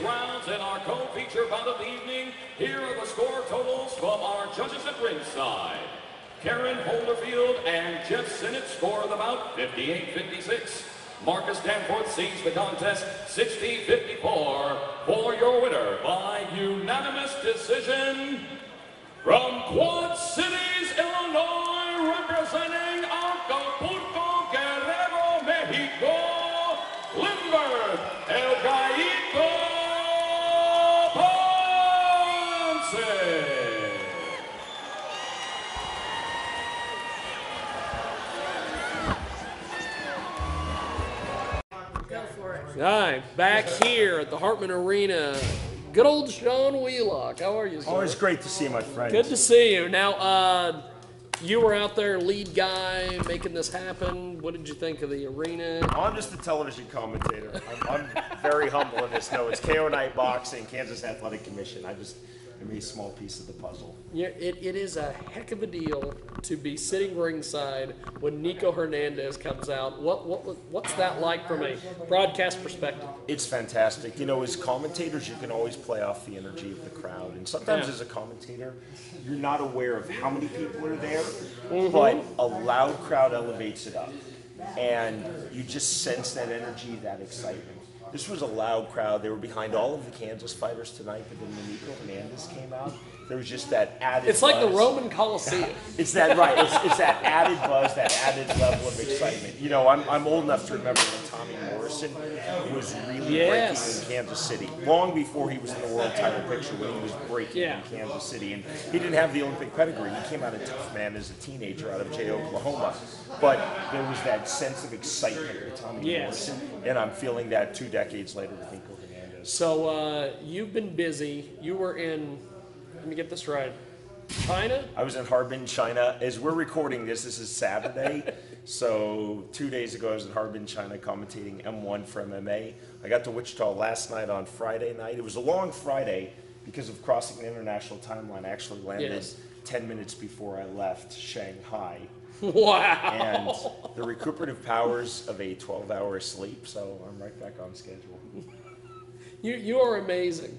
rounds in our co-feature bout of the evening. Here are the score totals from our judges at ringside. Karen Holderfield and Jeff Sinnott score the bout 58-56. Marcus Danforth sees the contest 60-54 for your winner by unanimous decision from Quad Cities, Illinois, representing Acapulco, Guerrero, Mexico, Lindbergh, El Gallito Ponce. All right, back here at the Hartman Arena, good old Sean Wheelock. How are you, sir? Always great to see you, my friend. Good to see you. Now, you were out there, lead guy, making this happen. What did you think of the arena? I'm just a television commentator. I'm very humble in this. No, it's KO Night Boxing, Kansas Athletic Commission. I'm a small piece of the puzzle. Yeah, it is a heck of a deal to be sitting ringside when Nico Hernandez comes out. What's that like from a broadcast perspective? It's fantastic. You know, as commentators, you can always play off the energy of the crowd. And sometimes as a commentator, you're not aware of how many people are there, but a loud crowd elevates it up. And you just sense that energy, that excitement. This was a loud crowd. They were behind all of the Kansas fighters tonight, but then when Nico Hernandez came out, there was just that added It's like buzz. the Roman Coliseum. It's that, right. It's that added buzz, that added level of excitement. You know, I'm old enough to remember when Tommy Morrison was really breaking in Kansas City, long before he was in the world title picture, when he was breaking in Kansas City. And he didn't have the Olympic pedigree. He came out a tough man as a teenager out of Jay, Oklahoma. But there was that sense of excitement with Tommy Morrison, and I'm feeling that 2 decades later with Nico Hernandez. So you've been busy. You were in, let me get this right, China? I was in Hartman, China. As we're recording this is Saturday. So 2 days ago I was in Hartman, China, commentating M1 for MMA. I got to Wichita last night on Friday night. It was a long Friday because of crossing the international timeline. I actually landed 10 minutes before I left Shanghai. Wow. And the recuperative powers of a 12-hour sleep, so I'm right back on schedule. You are amazing.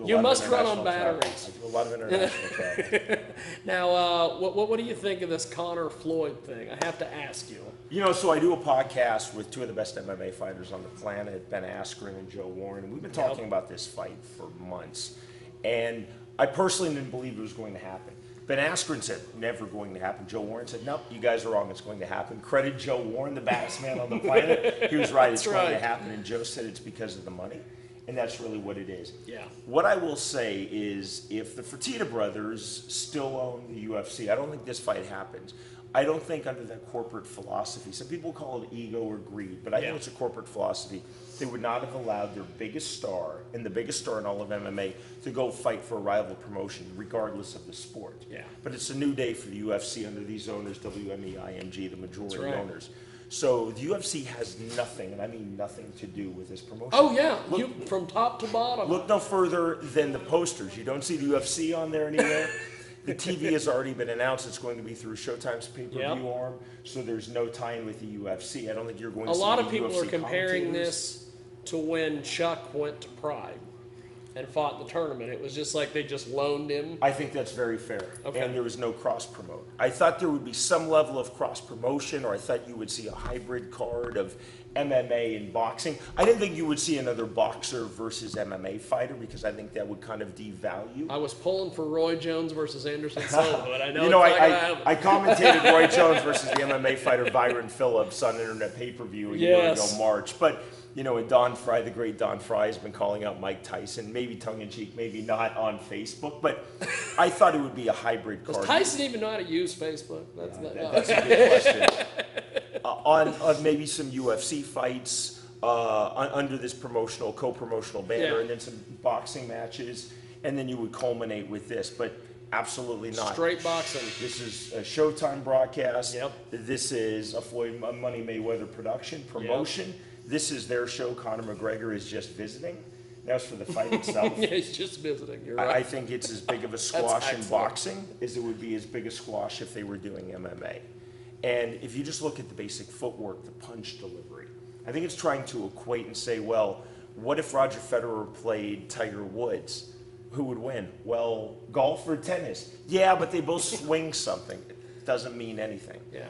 You must run on batteries. I do a lot of international travel. Now, what do you think of this Conor Floyd thing? I have to ask you. You know, so I do a podcast with 2 of the best MMA fighters on the planet, Ben Askren and Joe Warren. We've been talking about this fight for months. And I personally didn't believe it was going to happen. Ben Askren said, never going to happen. Joe Warren said, nope, you guys are wrong, it's going to happen. Credit Joe Warren, the baddest man on the planet. He was right, it's going to happen. And Joe said it's because of the money. And that's really what it is. Yeah. What I will say is, if the Fertitta brothers still own the UFC, I don't think this fight happens. I don't think under that corporate philosophy, some people call it ego or greed, but I think it's a corporate philosophy. They would not have allowed their biggest star, and the biggest star in all of MMA, to go fight for a rival promotion, regardless of the sport. Yeah. But it's a new day for the UFC under these owners, WME, IMG, the majority owners. So the UFC has nothing, and I mean nothing, to do with this promotion. Oh yeah, from top to bottom. Look no further than the posters. You don't see the UFC on there anywhere. The TV has already been announced. It's going to be through Showtime's pay-per-view arm, so there's no tie-in with the UFC. I don't think you're going to see a lot of people UFC are comparing this to when Chuck went to Pride and fought the tournament. It was just like they just loaned him. I think that's very fair. Okay. And there was no cross-promote. I thought there would be some level of cross-promotion, or I thought you would see a hybrid card of MMA and boxing. I didn't think you would see another boxer versus MMA fighter, because I think that would kind of devalue. I was pulling for Roy Jones versus Anderson Silva, but I know I commentated Roy Jones versus the MMA fighter Byron Phillips on Internet pay-per-view a year ago, March. But you know, and Don Fry, the great Don Fry, has been calling out Mike Tyson, maybe tongue-in-cheek, maybe not, on Facebook. But I thought it would be a hybrid card. Does Tyson even know how to use Facebook? That's a good question. On maybe some UFC fights under this co-promotional banner, and then some boxing matches, and then you would culminate with this. But absolutely not. Straight boxing. This is a Showtime broadcast. Yep. This is a Floyd Money Mayweather production, promotion. Yep. This is their show. Conor McGregor is just visiting. As for the fight itself, yeah, he's just visiting. You're right. I think it's as big of a squash in boxing as it would be as big a squash if they were doing MMA. And if you just look at the basic footwork, the punch delivery, I think it's trying to equate and say, well, What if Roger Federer played Tiger Woods? Who would win? Well, golf or tennis? Yeah, but they both swing something. It doesn't mean anything. Yeah.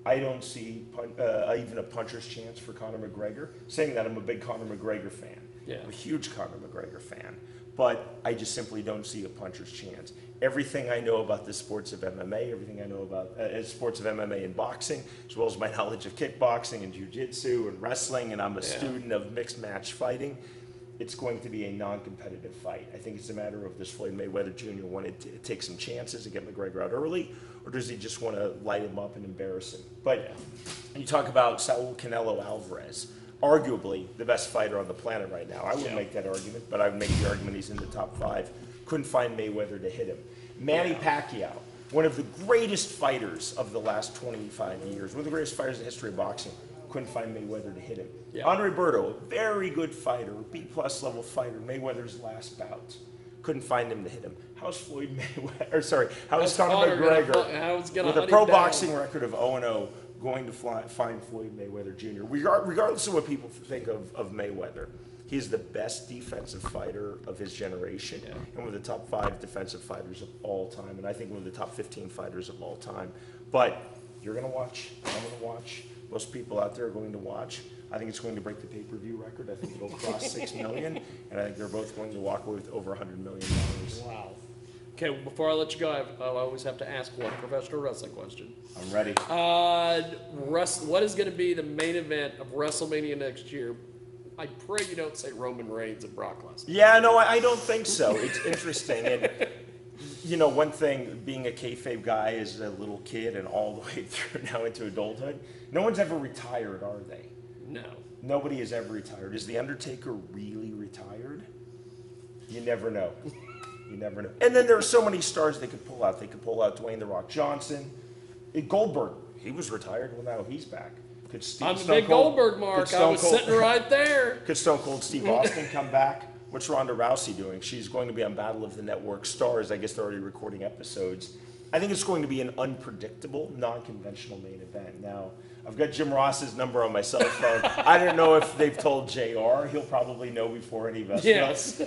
I don't see even a puncher's chance for Conor McGregor. Saying that, I'm a big Conor McGregor fan. Yeah. I'm a huge Conor McGregor fan. But I just simply don't see a puncher's chance. Everything I know about the sports of MMA, everything I know about sports of MMA and boxing, as well as my knowledge of kickboxing and jiu-jitsu and wrestling, and I'm a student of mixed match fighting, it's going to be a non-competitive fight. I think it's a matter of does Floyd Mayweather Jr. want to take some chances and get McGregor out early, or does he just want to light him up and embarrass him? But you talk about Saul Canelo Alvarez, arguably the best fighter on the planet right now. I wouldn't make that argument, but I would make the argument he's in the top 5. Couldn't find Mayweather to hit him. Manny Pacquiao, one of the greatest fighters of the last 25 years, one of the greatest fighters in the history of boxing, couldn't find Mayweather to hit him. Yeah. Andre Berto, a very good fighter, B-plus level fighter, Mayweather's last bout, couldn't find him to hit him. How's Floyd Mayweather, or sorry, how's Conor McGregor, with a pro boxing record of 0-0, going to find Floyd Mayweather Jr.? Regardless of what people think of Mayweather, he's the best defensive fighter of his generation, and one of the top 5 defensive fighters of all time, and I think one of the top 15 fighters of all time. But you're going to watch, I'm going to watch, most people out there are going to watch. I think it's going to break the pay-per-view record. I think it'll cross 6 million, and I think they're both going to walk away with over $100 million. Wow. Okay, before I let you go, I always have to ask one professional wrestling question. I'm ready. What is going to be the main event of WrestleMania next year? I pray you don't say Roman Reigns and Brock Lesnar. Yeah, no, I don't think so. It's interesting. And, you know, one thing, being a kayfabe guy as a little kid and all the way through now into adulthood, no one's ever retired, are they? No. Nobody is ever retired. Is The Undertaker really retired? You never know. You never know. And then there are so many stars they could pull out. They could pull out Dwayne "The Rock" Johnson. Goldberg, he was retired. Well, now he's back. I'm a big Goldberg mark. I was sitting right there. Could Stone Cold Steve Austin come back? What's Ronda Rousey doing? She's going to be on Battle of the Network Stars. I guess they're already recording episodes. I think it's going to be an unpredictable, non-conventional main event. Now, I've got Jim Ross's number on my cell phone. I don't know if they've told JR. He'll probably know before any of us Yes.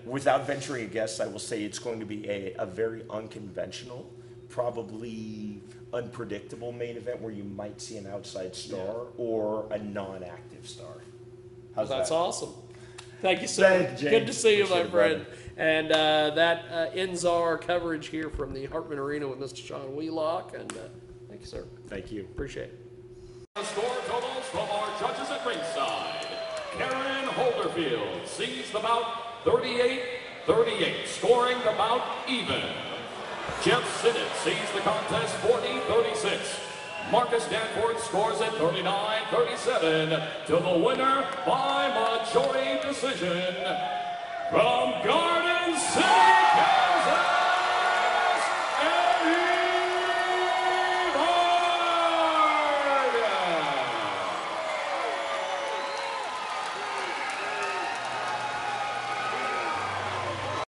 Without venturing a guess, I will say it's going to be a very unconventional, probably unpredictable main event where you might see an outside star or a non-active star. How's That's that? awesome. Thank you, sir. Thank you, Good to see you, Appreciate my it, friend. brother. And that ends our coverage here from the Hartman Arena with Mr. Sean Wheelock. And thank you, sir. Thank you. Appreciate it. The score totals from our judges at ringside. Karen Holderfield sees the bout 38-38, scoring the bout even. Jeff Sinnott sees the contest 40-36. Marcus Danforth scores it 39-37 to the winner by majority decision. From